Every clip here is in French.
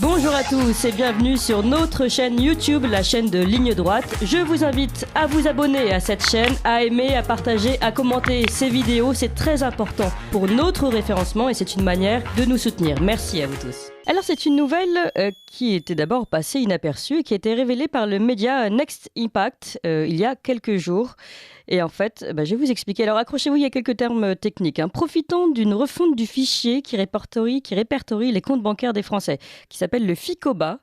Bonjour à tous et bienvenue sur notre chaîne YouTube, la chaîne de Ligne Droite. Je vous invite à vous abonner à cette chaîne, à aimer, à partager, à commenter ces vidéos. C'est très important pour notre référencement et c'est une manière de nous soutenir. Merci à vous tous. Alors c'est une nouvelle qui était d'abord passée inaperçue et qui a été révélée par le média Next Impact il y a quelques jours. Et en fait, je vais vous expliquer. Alors accrochez-vous, il y a quelques termes techniques. Profitant d'une refonte du fichier qui répertorie les comptes bancaires des Français, qui s'appelle le FICOBA.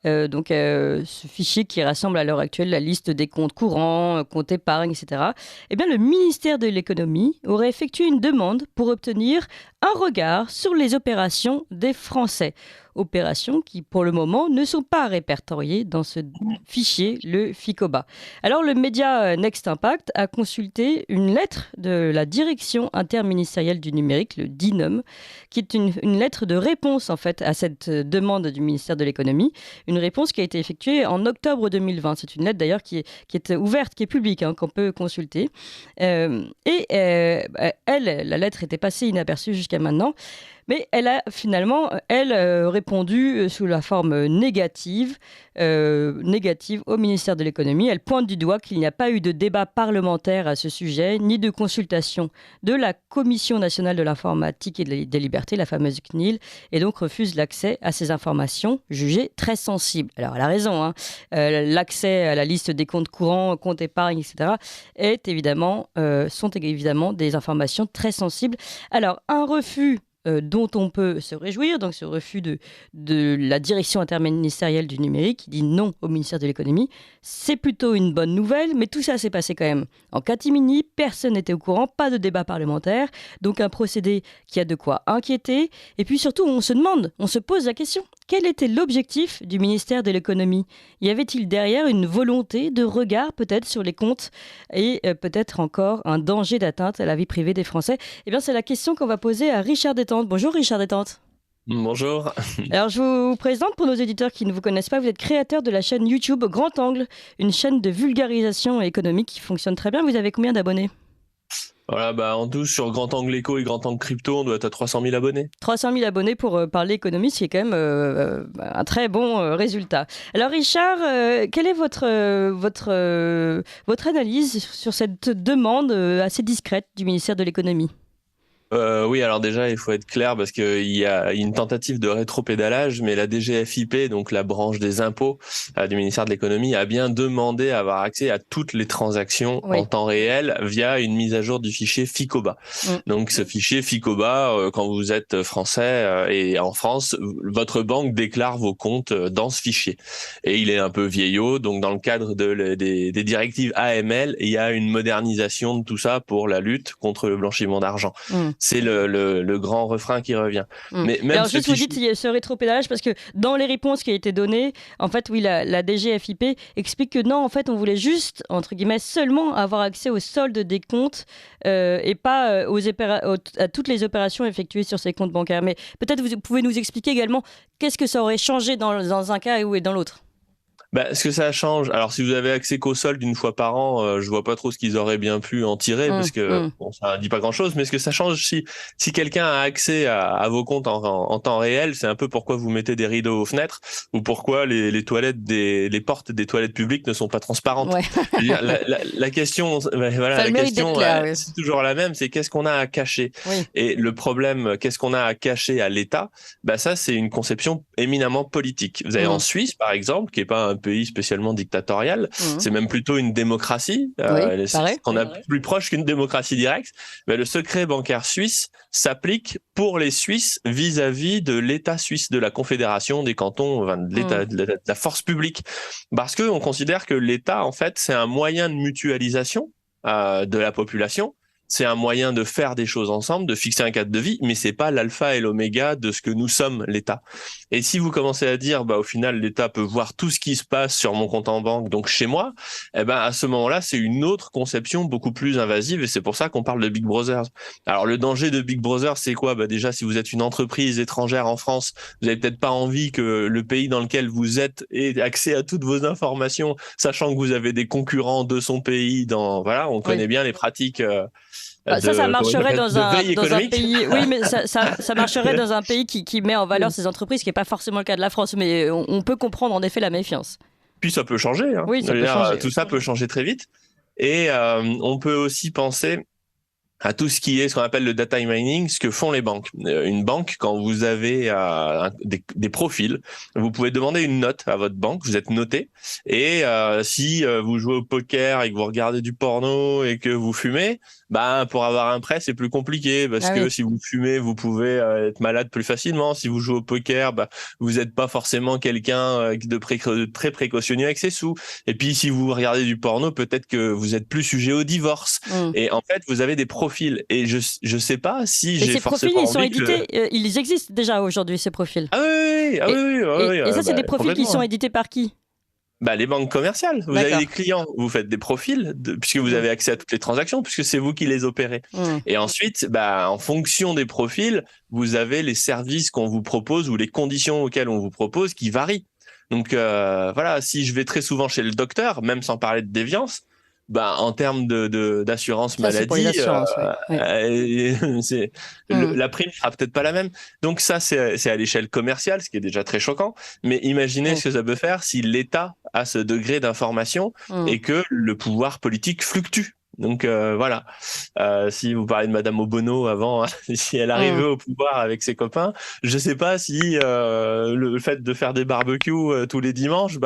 Ce fichier qui rassemble à l'heure actuelle la liste des comptes courants, comptes épargne, etc. Eh bien, le ministère de l'économie aurait effectué une demande pour obtenir un regard sur les opérations des Français. Opérations qui, pour le moment, ne sont pas répertoriées dans ce fichier, le FICOBA. Alors, le média Next Impact a consulté une lettre de la Direction interministérielle du numérique, le DINUM, qui est une lettre de réponse, en fait, à cette demande du ministère de l'économie. Une réponse qui a été effectuée en octobre 2020. C'est une lettre, d'ailleurs, qui est ouverte, qui est publique, qu'on peut consulter. La lettre était passée inaperçue jusqu'à maintenant. Mais elle a finalement, répondu sous la forme négative au ministère de l'économie. Elle pointe du doigt qu'il n'y a pas eu de débat parlementaire à ce sujet, ni de consultation de la Commission nationale de l'informatique et des libertés, la fameuse CNIL, et donc refuse l'accès à ces informations jugées très sensibles. Alors elle a raison, l'accès à la liste des comptes courants, comptes épargne, etc. sont évidemment des informations très sensibles. Alors un refus dont on peut se réjouir, donc ce refus de la direction interministérielle du numérique qui dit non au ministère de l'économie, c'est plutôt une bonne nouvelle, mais tout ça s'est passé quand même en catimini, personne n'était au courant, pas de débat parlementaire, donc un procédé qui a de quoi inquiéter, et puis surtout on se pose la question, quel était l'objectif du ministère de l'économie ? Y avait-il derrière une volonté de regard peut-être sur les comptes et peut-être encore un danger d'atteinte à la vie privée des Français ? Eh bien c'est la question qu'on va poser à Richard Détente. Bonjour Richard Détente. Bonjour. Alors je vous présente pour nos éditeurs qui ne vous connaissent pas, vous êtes créateur de la chaîne YouTube Grand Angle, une chaîne de vulgarisation économique qui fonctionne très bien. Vous avez combien d'abonnés ? Voilà, en tout, sur Grand Angle Éco et Grand Angle Crypto, on doit être à 300 000 abonnés. 300 000 abonnés pour parler économie, ce qui est quand même un très bon résultat. Alors Richard, quelle est votre analyse sur cette demande assez discrète du ministère de l'économie ? Oui, alors déjà, il faut être clair parce qu'il y a une tentative de rétropédalage, mais la DGFiP, donc la branche des impôts du ministère de l'économie, a bien demandé à avoir accès à toutes les transactions en temps réel via une mise à jour du fichier FICOBA. Donc ce fichier FICOBA, quand vous êtes français et en France, votre banque déclare vos comptes dans ce fichier. Et il est un peu vieillot, donc dans le cadre des directives AML, il y a une modernisation de tout ça pour la lutte contre le blanchiment d'argent. C'est le grand refrain qui revient. Mais même alors juste vous dites il y a ce rétropédalage parce que dans les réponses qui ont été données, en fait oui la DGFiP explique que non en fait on voulait juste entre guillemets seulement avoir accès au solde des comptes et pas à toutes les opérations effectuées sur ces comptes bancaires. Mais peut-être vous pouvez nous expliquer également qu'est-ce que ça aurait changé dans un cas et dans l'autre. Ce que ça change, alors si vous avez accès qu'au solde une fois par an, je vois pas trop ce qu'ils auraient bien pu en tirer parce que ça dit pas grand-chose. Mais ce que ça change, si quelqu'un a accès à vos comptes en temps réel, c'est un peu pourquoi vous mettez des rideaux aux fenêtres ou pourquoi les toilettes les portes des toilettes publiques ne sont pas transparentes. Ouais. La question, c'est toujours la même, c'est qu'est-ce qu'on a à cacher. Et le problème, qu'est-ce qu'on a à cacher à l'État ? Ça c'est une conception éminemment politique. Vous avez en Suisse par exemple, qui est pas un pays spécialement dictatorial, c'est même plutôt une démocratie, qu'on a plus proche qu'une démocratie directe. Mais le secret bancaire suisse s'applique pour les Suisses vis-à-vis de l'État suisse, de la Confédération des cantons, de l'État, de la force publique, parce que on considère que l'État en fait c'est un moyen de mutualisation de la population. C'est un moyen de faire des choses ensemble, de fixer un cadre de vie, mais c'est pas l'alpha et l'oméga de ce que nous sommes, l'État. Et si vous commencez à dire, au final, l'État peut voir tout ce qui se passe sur mon compte en banque, donc chez moi, à ce moment-là, c'est une autre conception beaucoup plus invasive et c'est pour ça qu'on parle de Big Brother. Alors, le danger de Big Brother, c'est quoi? Déjà, si vous êtes une entreprise étrangère en France, vous avez peut-être pas envie que le pays dans lequel vous êtes ait accès à toutes vos informations, sachant que vous avez des concurrents de son pays on connaît bien les pratiques Ça marcherait dans un économique. pays. Oui, mais ça marcherait dans un pays qui met en valeur ses entreprises, ce qui n'est pas forcément le cas de la France. Mais on peut comprendre en effet la méfiance. Puis ça peut changer. Hein. Oui, ça peut changer. Tout ça peut changer très vite. Et on peut aussi penser à tout ce qui est ce qu'on appelle le data mining, ce que font les banques. Une banque, quand vous avez des profils, vous pouvez demander une note à votre banque, vous êtes noté, et si vous jouez au poker et que vous regardez du porno et que vous fumez, pour avoir un prêt, c'est plus compliqué, parce que si vous fumez, vous pouvez être malade plus facilement. Si vous jouez au poker, vous n'êtes pas forcément quelqu'un de très précautionneux avec ses sous. Et puis, si vous regardez du porno, peut-être que vous êtes plus sujet au divorce. Et en fait, vous avez des profils. Et je sais pas si j'ai forcément envie. Ces profils, ils sont édités. Ils existent déjà aujourd'hui, ces profils. Et ça, c'est des profils qui sont édités par qui ? Les banques commerciales. Vous avez des clients, vous faites des profils, puisque vous avez accès à toutes les transactions, puisque c'est vous qui les opérez. Et ensuite, en fonction des profils, vous avez les services qu'on vous propose ou les conditions auxquelles on vous propose qui varient. Donc voilà, si je vais très souvent chez le docteur, même sans parler de déviance, en termes d'assurance maladie, la prime sera peut-être pas la même. Donc ça, c'est à l'échelle commerciale, ce qui est déjà très choquant. Mais imaginez ce que ça peut faire si l'État a ce degré d'information et que le pouvoir politique fluctue. Donc voilà, si vous parlez de Madame Obono avant, si elle arrivait au pouvoir avec ses copains, je sais pas si le fait de faire des barbecues tous les dimanches,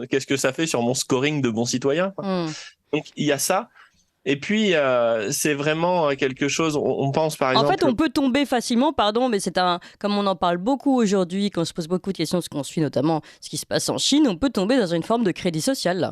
qu'est-ce que ça fait sur mon scoring de bon citoyen, quoi. Donc il y a ça. Et puis c'est vraiment quelque chose. On pense par exemple. En fait, on peut tomber facilement, mais comme on en parle beaucoup aujourd'hui, qu'on se pose beaucoup de questions, ce qu'on suit notamment ce qui se passe en Chine, on peut tomber dans une forme de crédit social là.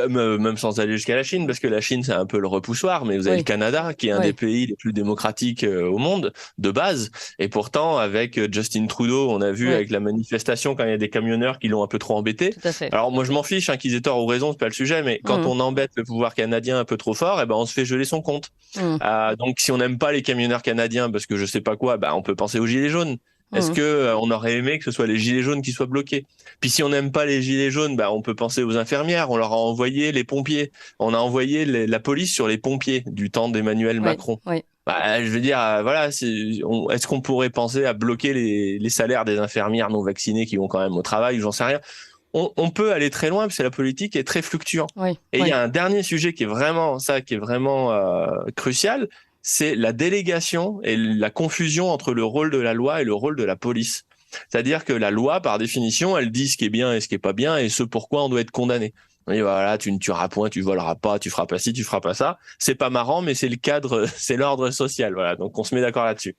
Même sans aller jusqu'à la Chine, parce que la Chine, c'est un peu le repoussoir, mais vous avez le Canada, qui est un des pays les plus démocratiques au monde, de base. Et pourtant, avec Justin Trudeau, on a vu avec la manifestation, quand il y a des camionneurs qui l'ont un peu trop embêté. Tout à fait. Alors moi, je m'en fiche, qu'ils aient tort ou raison, c'est pas le sujet, mais quand on embête le pouvoir canadien un peu trop fort, on se fait geler son compte. Donc si on n'aime pas les camionneurs canadiens, parce que je sais pas quoi, on peut penser aux gilets jaunes. Est-ce que on aurait aimé que ce soit les gilets jaunes qui soient bloqués? Puis si on n'aime pas les gilets jaunes, on peut penser aux infirmières. On leur a envoyé les pompiers. On a envoyé la police sur les pompiers du temps d'Emmanuel Macron. Je veux dire, voilà, est-ce qu'on pourrait penser à bloquer les salaires des infirmières non vaccinées qui vont quand même au travail? J'en sais rien. On peut aller très loin parce que la politique est très fluctuante. Et il y a un dernier sujet qui est vraiment crucial. C'est la délégation et la confusion entre le rôle de la loi et le rôle de la police. C'est-à-dire que la loi, par définition, elle dit ce qui est bien et ce qui est pas bien et ce pourquoi on doit être condamné. Et voilà, tu ne tueras point, tu voleras pas, tu feras pas ci, tu feras pas ça. C'est pas marrant, mais c'est le cadre, c'est l'ordre social. Voilà, donc on se met d'accord là-dessus.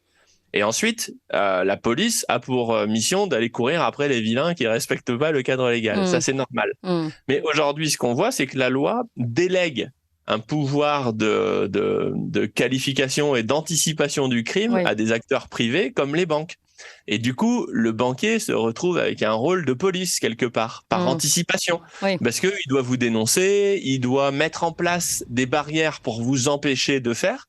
Et ensuite, la police a pour mission d'aller courir après les vilains qui respectent pas le cadre légal. Ça, c'est normal. Mais aujourd'hui, ce qu'on voit, c'est que la loi délègue un pouvoir de qualification et d'anticipation du crime à des acteurs privés comme les banques. Et du coup, le banquier se retrouve avec un rôle de police quelque part, par anticipation. Parce qu'il doit vous dénoncer, il doit mettre en place des barrières pour vous empêcher de faire.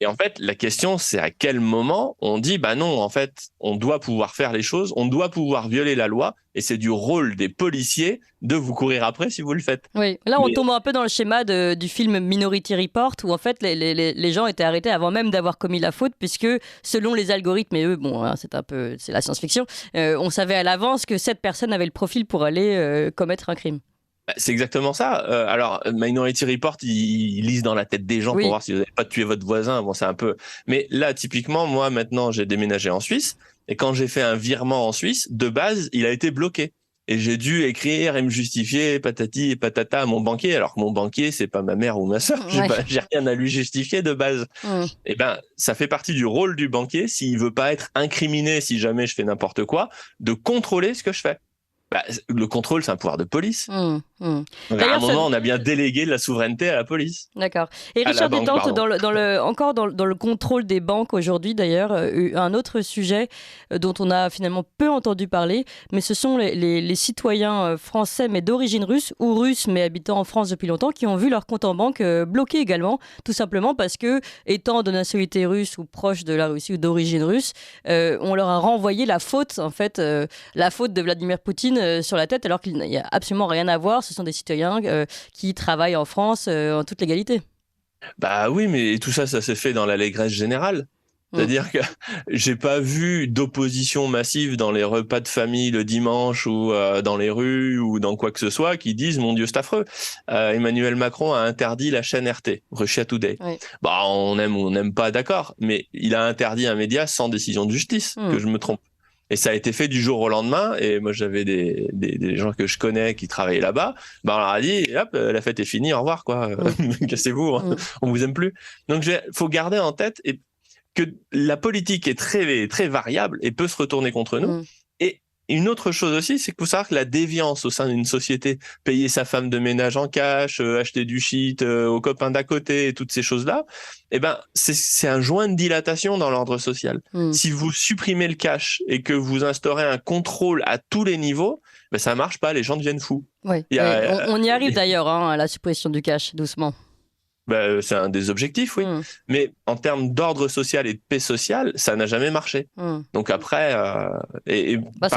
Et en fait, la question, c'est à quel moment on dit, non, en fait, on doit pouvoir faire les choses, on doit pouvoir violer la loi, et c'est du rôle des policiers de vous courir après si vous le faites. Oui, là, on tombe un peu dans le schéma du film Minority Report, où en fait, les gens étaient arrêtés avant même d'avoir commis la faute, puisque selon les algorithmes, et eux, c'est la science-fiction, on savait à l'avance que cette personne avait le profil pour aller commettre un crime. C'est exactement ça. Alors, Minority Report, ils lisent dans la tête des gens pour voir si vous n'avez pas tué votre voisin. Bon, c'est un peu. Mais là, typiquement, moi, maintenant, j'ai déménagé en Suisse. Et quand j'ai fait un virement en Suisse, de base, il a été bloqué. Et j'ai dû écrire et me justifier, patati et patata, à mon banquier. Alors que mon banquier, c'est pas ma mère ou ma sœur. J'ai rien à lui justifier de base. Et ça fait partie du rôle du banquier, s'il veut pas être incriminé si jamais je fais n'importe quoi, de contrôler ce que je fais. Le contrôle, c'est un pouvoir de police. Donc, à un moment, on a bien délégué la souveraineté à la police. D'accord. Et Richard Détente, encore dans le contrôle des banques aujourd'hui, d'ailleurs, un autre sujet dont on a finalement peu entendu parler, mais ce sont les citoyens français, mais d'origine russe, ou russes, mais habitant en France depuis longtemps, qui ont vu leur compte en banque bloqué également, tout simplement parce que, étant de nationalité russe ou proche de la Russie ou d'origine russe, on leur a renvoyé la faute, en fait, la faute de Vladimir Poutine sur la tête, alors qu'il n'y a absolument rien à voir. Ce sont des citoyens qui travaillent en France en toute légalité. Bah oui, mais tout ça s'est fait dans l'allégresse générale. C'est-à-dire que j'ai pas vu d'opposition massive dans les repas de famille le dimanche ou dans les rues ou dans quoi que ce soit qui disent mon Dieu c'est affreux. Emmanuel Macron a interdit la chaîne RT, Russia Today. Oui. Bah on aime ou on n'aime pas, d'accord, mais il a interdit un média sans décision de justice, que je me trompe. Et ça a été fait du jour au lendemain. Et moi, j'avais des gens que je connais qui travaillaient là-bas. Ben, on leur a dit, hop, la fête est finie, au revoir, quoi. Cassez-vous, hein. On vous aime plus. Donc, faut garder en tête que la politique est très, très variable et peut se retourner contre nous. Et une autre chose aussi, c'est qu'il faut savoir que la déviance au sein d'une société, payer sa femme de ménage en cash, acheter du shit aux copains d'à côté et toutes ces choses-là, eh ben, c'est un joint de dilatation dans l'ordre social. Si vous supprimez le cash et que vous instaurez un contrôle à tous les niveaux, ben, ça marche pas, les gens deviennent fous. Oui. On y arrive d'ailleurs, à la suppression du cash, doucement. Ben, c'est un des objectifs, oui. Mais en termes d'ordre social et de paix sociale, ça n'a jamais marché. Donc après, ça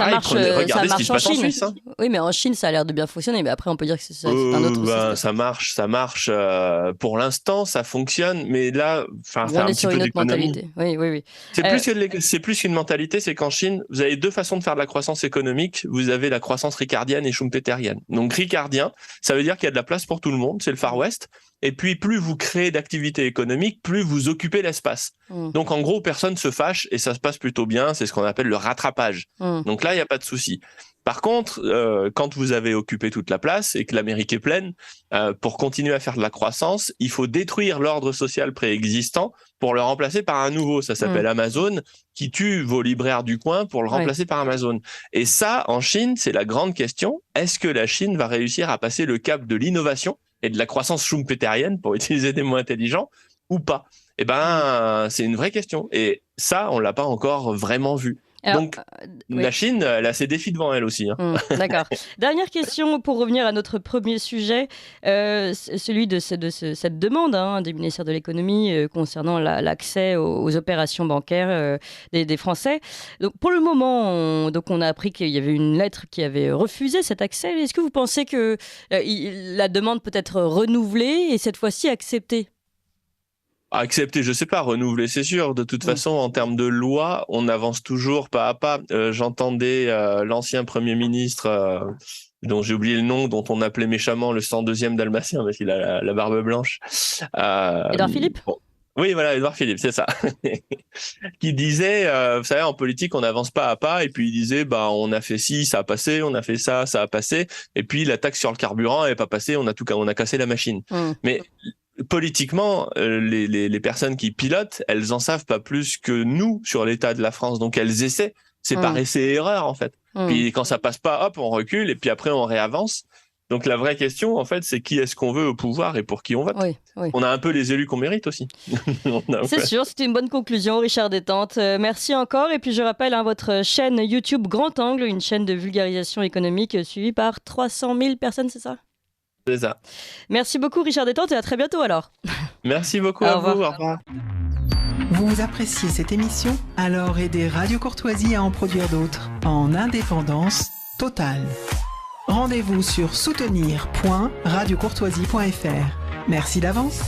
marche, regardez ce qui se passe en Suisse. Hein. Oui, mais en Chine, ça a l'air de bien fonctionner. Mais après, on peut dire que c'est un autre système. Ça marche. Pour l'instant, ça fonctionne. Mais là, on est sur une autre mentalité. Oui. C'est plus qu'une mentalité. C'est qu'en Chine, vous avez deux façons de faire de la croissance économique. Vous avez la croissance ricardienne et schumpeterienne. Donc ricardien, ça veut dire qu'il y a de la place pour tout le monde. C'est le Far West. Et puis, plus vous créez d'activités économiques, plus vous occupez l'espace. Donc, en gros, personne se fâche et ça se passe plutôt bien. C'est ce qu'on appelle le rattrapage. Donc là, il n'y a pas de souci. Par contre, quand vous avez occupé toute la place et que l'Amérique est pleine, pour continuer à faire de la croissance, il faut détruire l'ordre social préexistant pour le remplacer par un nouveau. Ça s'appelle Amazon, qui tue vos libraires du coin pour le remplacer par Amazon. Et ça, en Chine, c'est la grande question. Est-ce que la Chine va réussir à passer le cap de l'innovation et de la croissance schumpeterienne, pour utiliser des mots intelligents, ou pas? Eh ben, c'est une vraie question. Et ça, on l'a pas encore vraiment vu. Alors, donc, la Chine, elle a ses défis devant elle aussi. Hein. D'accord. Dernière question pour revenir à notre premier sujet, celui de cette demande du ministère de l'économie concernant l'accès aux opérations bancaires des Français. Donc, pour le moment, on a appris qu'il y avait une lettre qui avait refusé cet accès. Est-ce que vous pensez que la demande peut être renouvelée et cette fois-ci acceptée ? Accepter, je sais pas, renouveler, c'est sûr. De toute façon, en termes de loi, on avance toujours pas à pas. J'entendais l'ancien Premier ministre, dont j'ai oublié le nom, dont on appelait méchamment le 102e dalmatien, parce qu'il a la barbe blanche. Édouard Philippe ? Bon. Oui, voilà, Édouard Philippe, c'est ça. Qui disait, vous savez, en politique, on n'avance pas à pas, et puis il disait, on a fait ci, ça a passé, on a fait ça a passé, et puis la taxe sur le carburant n'est pas passée, on a cassé la machine. Mais politiquement, les personnes qui pilotent, elles en savent pas plus que nous sur l'état de la France. Donc elles essaient. C'est par essai et erreur, en fait. Puis quand ça passe pas, hop, on recule et puis après on réavance. Donc la vraie question, en fait, c'est qui est-ce qu'on veut au pouvoir et pour qui on vote. Oui. On a un peu les élus qu'on mérite aussi. C'est sûr, c'était une bonne conclusion, Richard Détente. Merci encore. Et puis je rappelle votre chaîne YouTube Grand Angle, une chaîne de vulgarisation économique suivie par 300 000 personnes, c'est ça ? C'est ça. Merci beaucoup Richard Détente et à très bientôt alors. Merci beaucoup à vous. Au revoir. Vous appréciez cette émission? Alors aidez Radio Courtoisie à en produire d'autres en indépendance totale. Rendez-vous sur soutenir.radiocourtoisie.fr. Merci d'avance.